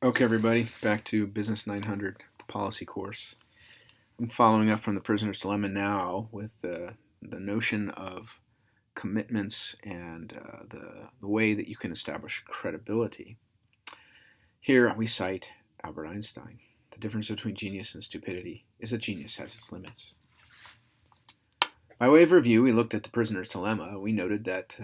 Okay, everybody, back to Business 900, the policy course. I'm following up from the prisoner's dilemma now with the notion of commitments and the way that you can establish credibility. Here we cite Albert Einstein. The difference between genius and stupidity is that genius has its limits. By way of review, we looked at the prisoner's dilemma. We noted that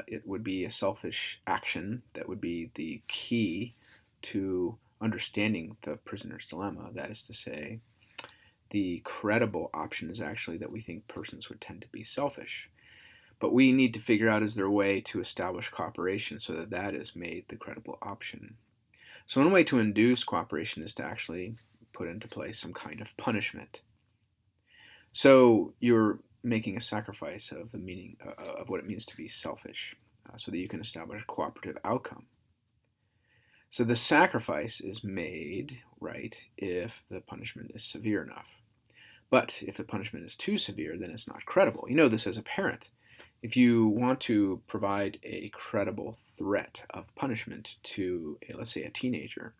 it would be a selfish action that would be the key to understanding the prisoner's dilemma. That is to say, the credible option is actually that we think persons would tend to be selfish. But we need to figure out, is there a way to establish cooperation so that that is made the credible option? So one way to induce cooperation is to actually put into place some kind of punishment. So you're making a sacrifice of the meaning of what it means to be selfish so that you can establish a cooperative outcome. So the sacrifice is made, right, if the punishment is severe enough. But if the punishment is too severe, then it's not credible. You know this as a parent. If you want to provide a credible threat of punishment to, let's say, a teenager,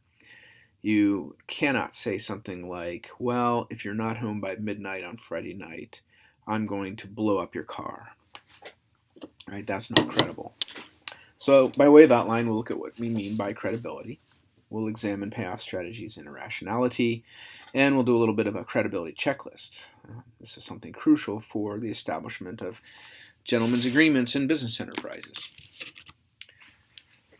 you cannot say something like, well, if you're not home by midnight on Friday night, I'm going to blow up your car. Right? That's not credible. So by way of outline, we'll look at what we mean by credibility. We'll examine payoff strategies and irrationality, and we'll do a little bit of a credibility checklist. This is something crucial for the establishment of gentlemen's agreements in business enterprises.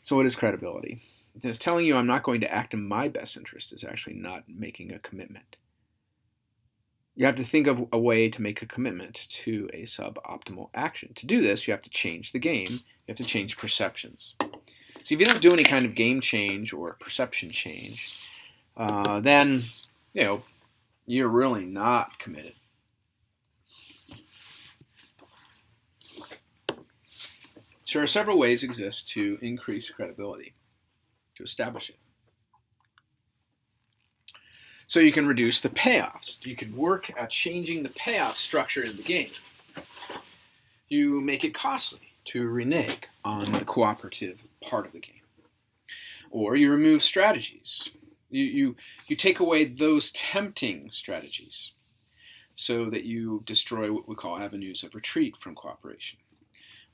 So what is credibility? It's telling you I'm not going to act in my best interest is actually not making a commitment. You have to think of a way to make a commitment to a suboptimal action. To do this, you have to change the game. You have to change perceptions. So if you don't do any kind of game change or perception change, then you're really not committed. So there are several ways exist to increase credibility, to establish it. So you can reduce the payoffs. You can work at changing the payoff structure in the game. You make it costly to renege on the cooperative part of the game. Or you remove strategies. You take away those tempting strategies so that you destroy what we call avenues of retreat from cooperation.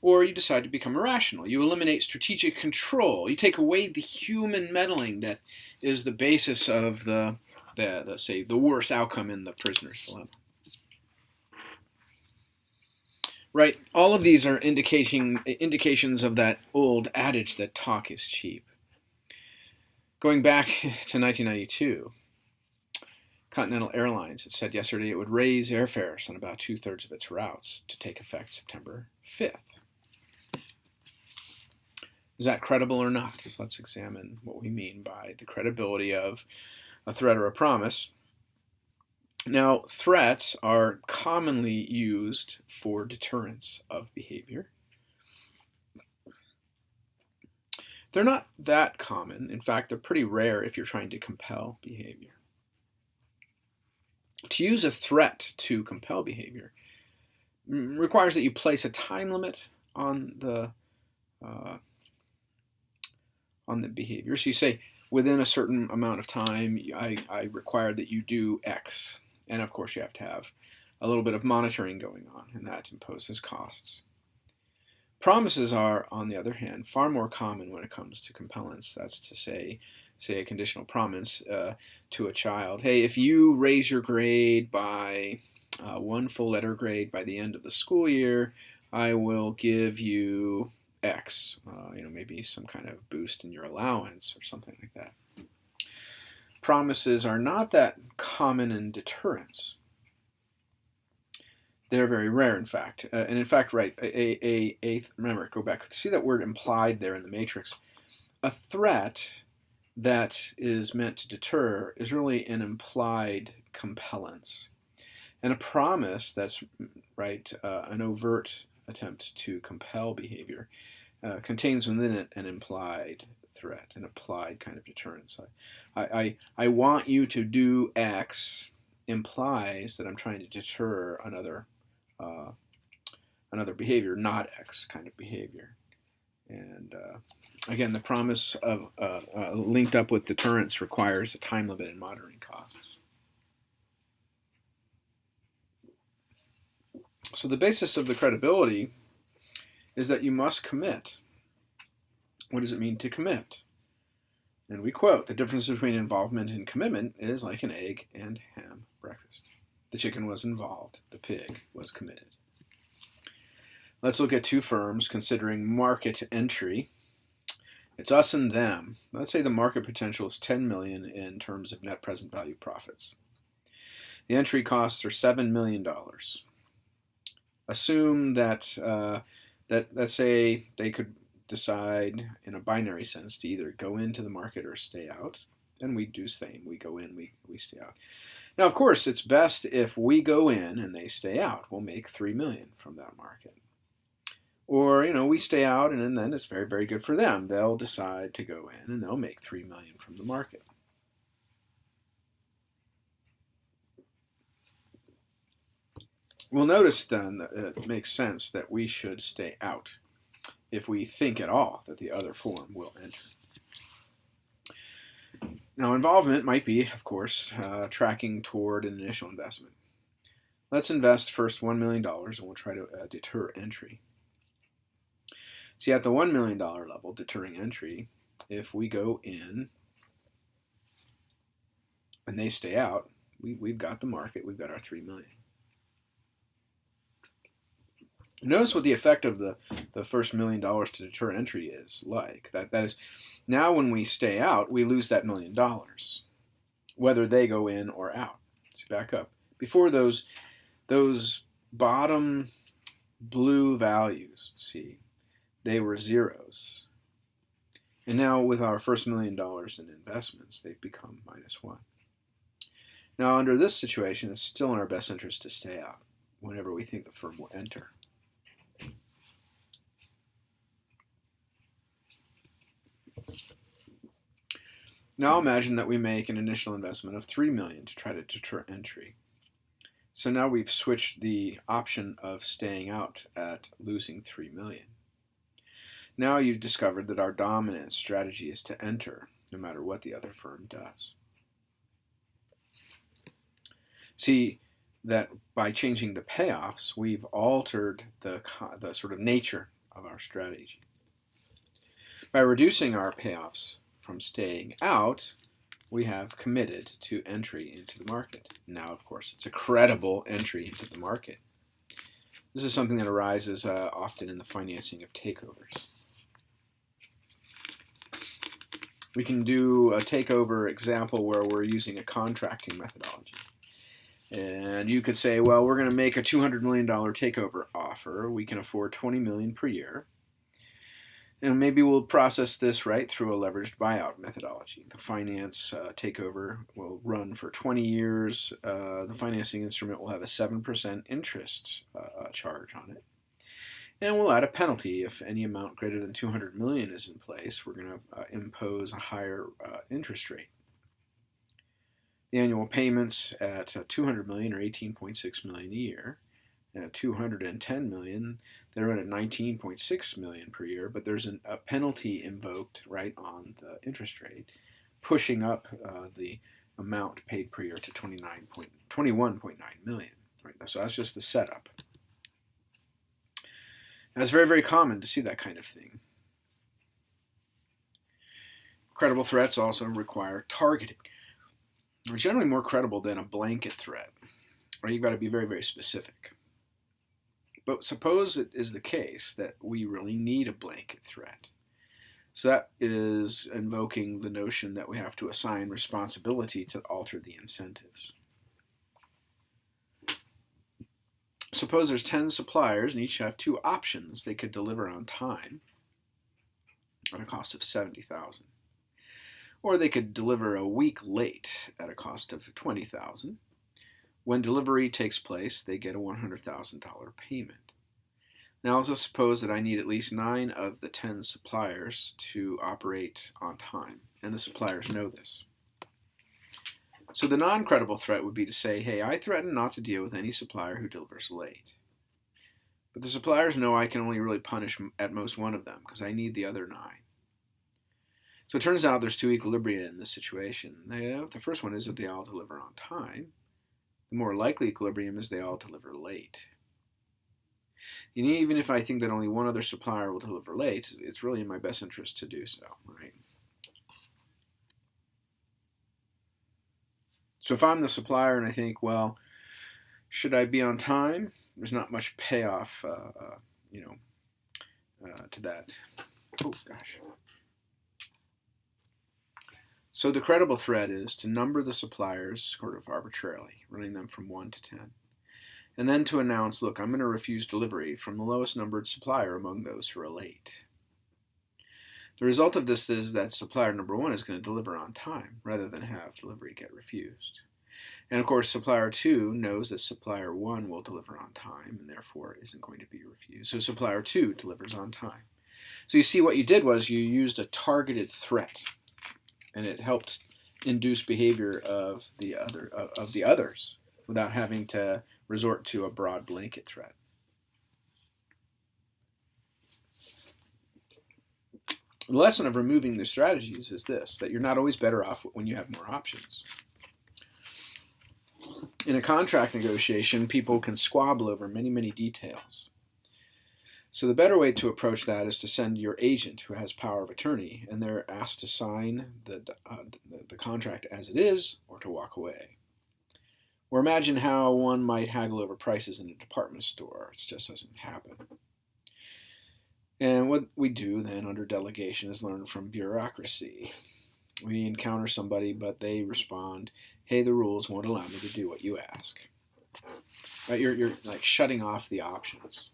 Or you decide to become irrational. You eliminate strategic control. You take away the human meddling that is the basis of the worst outcome in the prisoner's dilemma. Right? All of these are indications of that old adage that talk is cheap. Going back to 1992, Continental Airlines had said yesterday it would raise airfares on about 2/3 of its routes to take effect September 5th. Is that credible or not? Let's examine what we mean by the credibility of a threat or a promise. Now, threats are commonly used for deterrence of behavior. They're not that common. In fact, they're pretty rare if you're trying to compel behavior. To use a threat to compel behavior requires that you place a time limit on the behavior. So you say, within a certain amount of time, I require that you do X. And of course, you have to have a little bit of monitoring going on, and that imposes costs. Promises are, on the other hand, far more common when it comes to compellence. That's to say a conditional promise to a child. Hey, if you raise your grade by one full letter grade by the end of the school year, I will give you X, maybe some kind of boost in your allowance or something like that. Promises are not that common in deterrence. They're very rare, in fact. And in fact, right, remember, go back. See that word implied there in the matrix. A threat that is meant to deter is really an implied compellence. And a promise that's, right, an overt attempt to compel behavior contains within it an implied threat, an applied kind of deterrence. I want you to do X implies that I'm trying to deter another behavior, not X kind of behavior. And Again, the promise of linked up with deterrence requires a time limit and monitoring costs. So the basis of the credibility is that you must commit. What does it mean to commit? And we quote, the difference between involvement and commitment is like an egg and ham breakfast. The chicken was involved, the pig was committed. Let's look at two firms considering market entry. It's us and them. Let's say the market potential is 10 million in terms of net present value profits. The entry costs are $7 million. Assume that, let's say they could decide in a binary sense to either go into the market or stay out. And we do same. We go in, we stay out. Now, of course, it's best if we go in and they stay out. We'll make 3 million from that market. Or, we stay out and then it's very, very good for them. They'll decide to go in and they'll make 3 million from the market. We'll notice then that it makes sense that we should stay out if we think at all that the other form will enter. Now, involvement might be, of course, tracking toward an initial investment. Let's invest first $1 million and we'll try to deter entry. See, at the $1 million level, deterring entry, if we go in and they stay out, we've got the market, we've got our 3 million. Notice what the effect of the first $1 million to deter entry is like. That is, now when we stay out, we lose that $1 million, whether they go in or out. Let's back up. Before those bottom blue values, see, they were zeros. And now with our first $1 million in investments, they've become -1. Now under this situation, it's still in our best interest to stay out whenever we think the firm will enter. Now imagine that we make an initial investment of 3 million to try to deter entry. So now we've switched the option of staying out at losing 3 million. Now you've discovered that our dominant strategy is to enter, no matter what the other firm does. See that by changing the payoffs, we've altered the sort of nature of our strategy. By reducing our payoffs from staying out, we have committed to entry into the market. Now, of course, it's a credible entry into the market. This is something that arises often in the financing of takeovers. We can do a takeover example where we're using a contracting methodology. And you could say, well, we're going to make a $200 million takeover offer. We can afford $20 million per year. And maybe we'll process this right through a leveraged buyout methodology. The finance takeover will run for 20 years. The financing instrument will have a 7% interest charge on it. And we'll add a penalty if any amount greater than 200 million is in place. We're going to impose a higher interest rate. The annual payments at 200 million are 18.6 million a year. At 210 million, they're at 19.6 million per year, but there's a penalty invoked right on the interest rate, pushing up the amount paid per year to 21.9 million. Right? So that's just the setup. Now, it's very, very common to see that kind of thing. Credible threats also require targeting. They're generally more credible than a blanket threat. Right? You've got to be very, very specific. But suppose it is the case that we really need a blanket threat. So that is invoking the notion that we have to assign responsibility to alter the incentives. Suppose there's 10 suppliers and each have 2 options. They could deliver on time at a cost of $70,000. Or they could deliver a week late at a cost of $20,000. When delivery takes place, they get a $100,000 payment. Now, let's suppose that I need at least 9 of the 10 suppliers to operate on time, and the suppliers know this. So the non-credible threat would be to say, hey, I threaten not to deal with any supplier who delivers late. But the suppliers know I can only really punish at most one of them because I need the other 9. So it turns out there's two equilibria in this situation. The first one is that they all deliver on time. The more likely equilibrium is they all deliver late. And even if I think that only one other supplier will deliver late, it's really in my best interest to do so, right? So if I'm the supplier and I think, well, should I be on time? There's not much payoff, to that. Oh, gosh. So the credible threat is to number the suppliers sort of arbitrarily, running them from 1 to 10. And then to announce, look, I'm going to refuse delivery from the lowest numbered supplier among those who are late. The result of this is that supplier number 1 is going to deliver on time rather than have delivery get refused. And of course, supplier 2 knows that supplier 1 will deliver on time and therefore isn't going to be refused. So supplier 2 delivers on time. So you see what you did was you used a targeted threat, and it helped induce behavior of the others without having to resort to a broad blanket threat. The lesson of removing the strategies is this, that you're not always better off when you have more options. In a contract negotiation, people can squabble over many, many details. So the better way to approach that is to send your agent, who has power of attorney, and they're asked to sign the contract as it is or to walk away. Or imagine how one might haggle over prices in a department store. It just doesn't happen. And what we do then under delegation is learn from bureaucracy. We encounter somebody, but they respond, hey, the rules won't allow me to do what you ask. Right? You're like shutting off the options.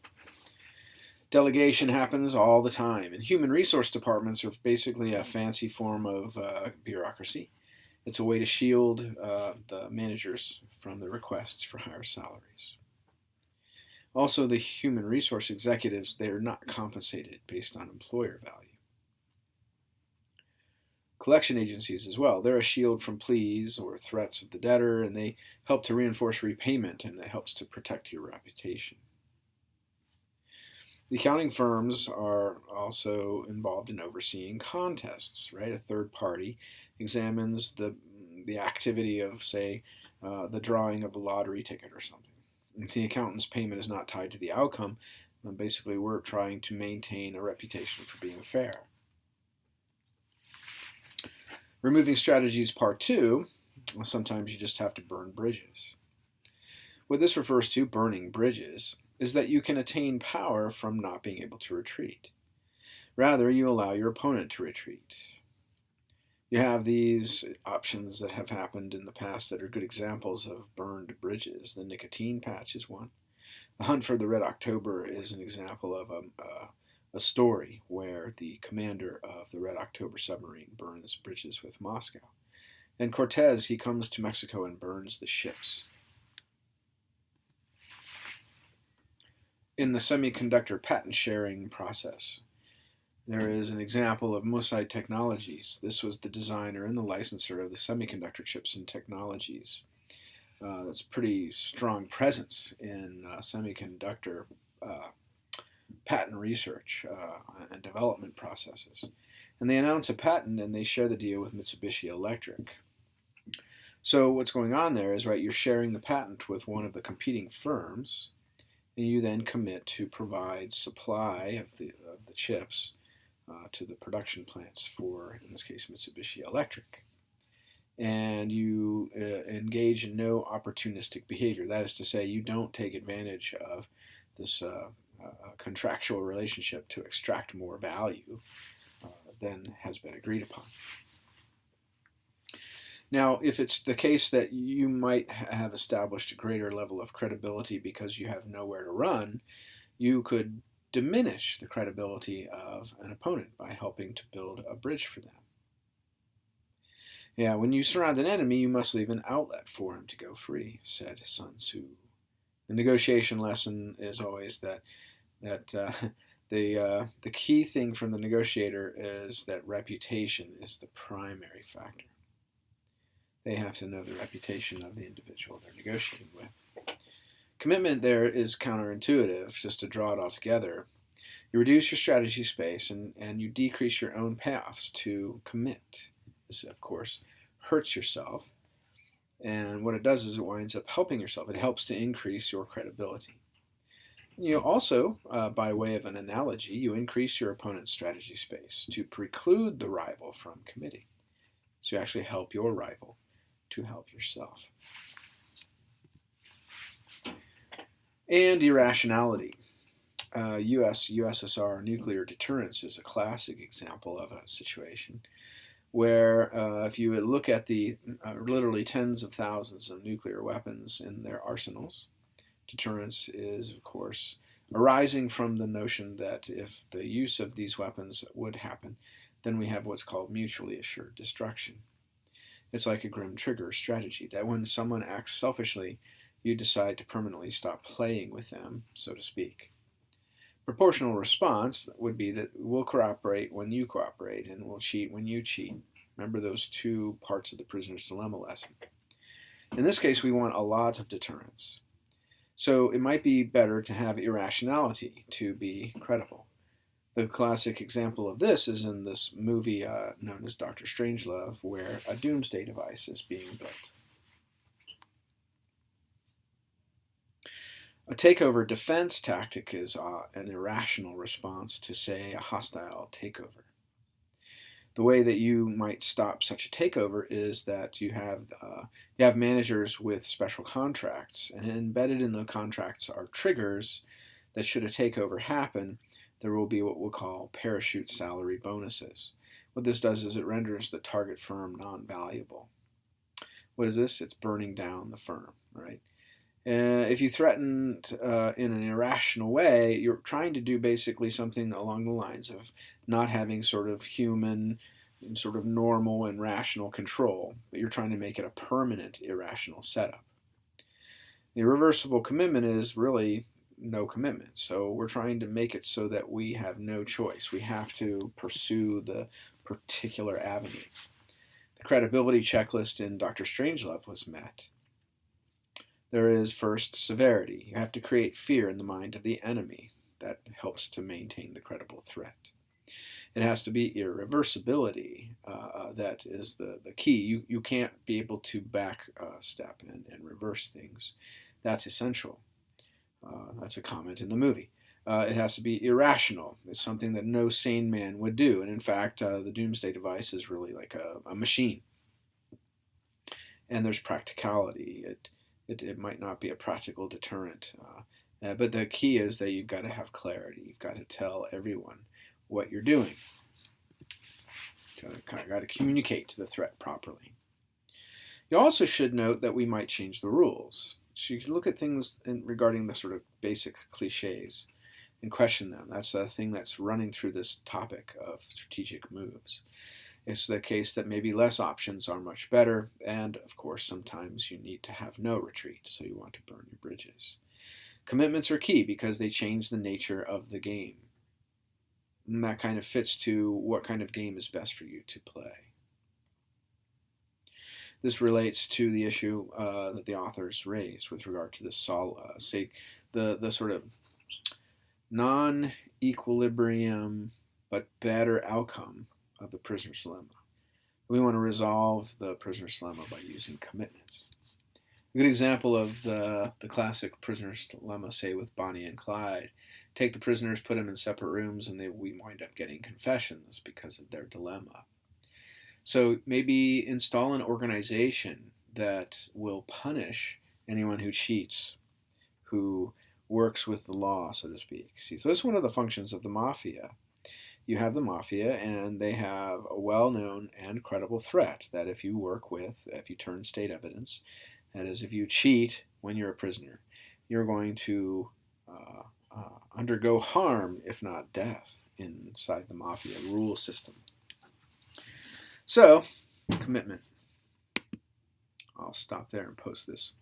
Delegation happens all the time, and human resource departments are basically a fancy form of bureaucracy. It's a way to shield the managers from the requests for higher salaries. Also, the human resource executives, they're not compensated based on employer value. Collection agencies as well, they're a shield from pleas or threats of the debtor, and they help to reinforce repayment, and it helps to protect your reputation. The accounting firms are also involved in overseeing contests, right? A third party examines the activity of, say, the drawing of a lottery ticket or something. If the accountant's payment is not tied to the outcome, then basically we're trying to maintain a reputation for being fair. Removing strategies part 2, well, sometimes you just have to burn bridges. What this refers to, burning bridges, is that you can attain power from not being able to retreat. Rather, you allow your opponent to retreat. You have these options that have happened in the past that are good examples of burned bridges. The nicotine patch is one. The hunt for the Red October is an example of a story where the commander of the Red October submarine burns bridges with Moscow. And Cortez, he comes to Mexico and burns the ships. In the semiconductor patent sharing process, there is an example of Mosai Technologies. This was the designer and the licensor of the semiconductor chips and technologies. That's a pretty strong presence in semiconductor patent research and development processes. And they announce a patent and they share the deal with Mitsubishi Electric. So what's going on there is, right, you're sharing the patent with one of the competing firms, and you then commit to provide supply of the chips to the production plants for, in this case, Mitsubishi Electric. And you engage in no opportunistic behavior. That is to say, you don't take advantage of this contractual relationship to extract more value than has been agreed upon. Now, if it's the case that you might have established a greater level of credibility because you have nowhere to run, you could diminish the credibility of an opponent by helping to build a bridge for them. Yeah, when you surround an enemy, you must leave an outlet for him to go free, said Sun Tzu. The negotiation lesson is always that the key thing from the negotiator is that reputation is the primary factor. They have to know the reputation of the individual they're negotiating with. Commitment there is counterintuitive, just to draw it all together. You reduce your strategy space and you decrease your own paths to commit. This, of course, hurts yourself. And what it does is it winds up helping yourself. It helps to increase your credibility. You also, by way of an analogy, you increase your opponent's strategy space to preclude the rival from committing. So you actually help your rival to help yourself. And irrationality. USSR nuclear deterrence is a classic example of a situation where if you look at the literally tens of thousands of nuclear weapons in their arsenals, deterrence is, of course, arising from the notion that if the use of these weapons would happen, then we have what's called mutually assured destruction. It's like a grim trigger strategy, that when someone acts selfishly, you decide to permanently stop playing with them, so to speak. Proportional response would be that we'll cooperate when you cooperate, and we'll cheat when you cheat. Remember those two parts of the prisoner's dilemma lesson. In this case, we want a lot of deterrence. So it might be better to have irrationality to be credible. The classic example of this is in this movie known as Dr. Strangelove, where a doomsday device is being built. A takeover defense tactic is an irrational response to, say, a hostile takeover. The way that you might stop such a takeover is that you have managers with special contracts, and embedded in the contracts are triggers that should a takeover happen, there will be what we'll call parachute salary bonuses. What this does is it renders the target firm non-valuable. What is this? It's burning down the firm, right? If you threaten in an irrational way, you're trying to do basically something along the lines of not having sort of human and sort of normal and rational control, but you're trying to make it a permanent irrational setup. The irreversible commitment is really no commitment, so we're trying to make it so that we have no choice. We have to pursue the particular avenue. The credibility checklist in Dr. Strangelove was met. There is first severity. You have to create fear in the mind of the enemy. That helps to maintain the credible threat. It has to be irreversibility. That is the key. You can't be able to back step and reverse things. That's essential. That's a comment in the movie. It has to be irrational. It's something that no sane man would do. And in fact, the doomsday device is really like a machine. And there's practicality. It might not be a practical deterrent. But the key is that you've got to have clarity. You've got to tell everyone what you're doing. You've got to communicate to the threat properly. You also should note that we might change the rules. So you can look at things regarding the sort of basic cliches and question them. That's a thing that's running through this topic of strategic moves. It's the case that maybe less options are much better, and of course sometimes you need to have no retreat, so you want to burn your bridges. Commitments are key because they change the nature of the game. And that kind of fits to what kind of game is best for you to play. This relates to the issue that the authors raise with regard to the sort of non-equilibrium but better outcome of the prisoner's dilemma. We want to resolve the prisoner's dilemma by using commitments. A good example of the classic prisoner's dilemma, say with Bonnie and Clyde, take the prisoners, put them in separate rooms, and we wind up getting confessions because of their dilemma. So maybe install an organization that will punish anyone who cheats, who works with the law, so to speak. See, so that's one of the functions of the mafia. You have the mafia, and they have a well-known and credible threat that if you turn state evidence, that is, if you cheat when you're a prisoner, you're going to undergo harm, if not death, inside the mafia rule system. So, commitment. I'll stop there and post this